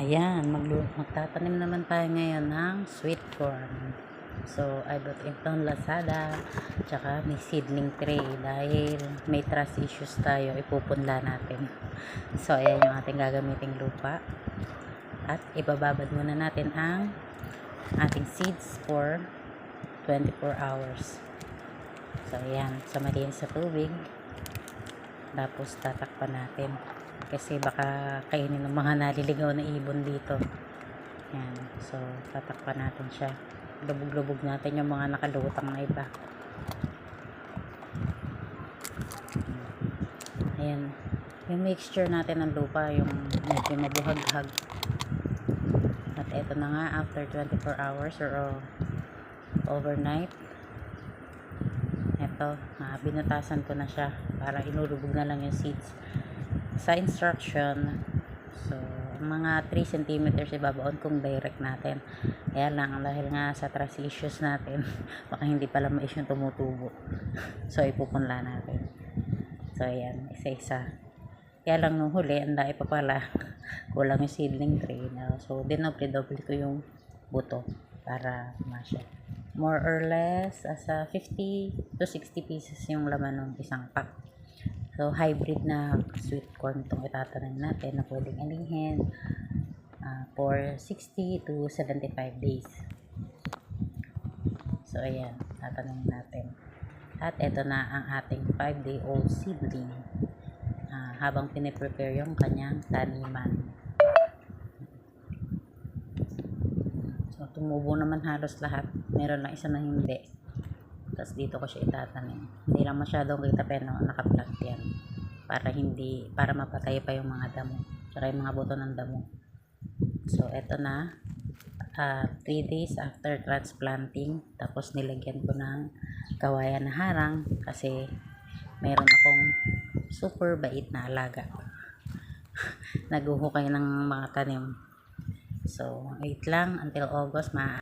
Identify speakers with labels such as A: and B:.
A: Ayan, magtatanim naman tayo ngayon ng sweet corn. So, I bought ito on Lazada. Tsaka may seedling tray dahil may trust issues tayo, ipupunla natin. So, ayan yung ating gagamiting lupa. At ibababad muna natin ang ating seeds for 24 hours. So, ayan, samarin sa tubig. Tapos, tatakpan natin. Kasi baka kainin ng mga naliligaw na ibon dito. Yan. So, tatakpan natin siya. Lubog-lubog natin yung mga nakalutang na iba. Ayan. Yung mixture natin ng lupa, yung medyo mabuhaghag. At eto na nga, after 24 hours or overnight, eto, binutasan ko na siya para inulubog na lang yung seeds. Sa instruction, so mga 3 cm ibabaon kung direct natin. Kaya lang, dahil nga sa trust issues natin, baka hindi pala mais yung tumutubo. So, ipupunla natin. So, ayan, isa-isa. Kaya lang nung huli, anday pa pala. Kulang yung seedling tray. No? So, dinoble-doble ko yung buto para masya. More or less, asa 50 to 60 pieces yung laman ng isang pack. So, hybrid na sweet corn itong itatanim natin na pwedeng anihin for 60 to 75 days. So, ayan, tatanim natin. At ito na ang ating 5-day-old seedling habang piniprepare yung kanyang taniman. So, tumubo naman halos lahat. Meron lang isa na hindi. Tapos dito ko siya itatanim. Hindi lang masyadong kita pero nakaplant yan. Para mapatay pa yung mga damo. Tsaka yung mga buto ng damo. So, eto na. 3 days after transplanting. Tapos nilagyan ko ng kawayan na harang. Kasi meron akong super bait na alaga. Naguhukay ng mga tanim. So, wait lang until August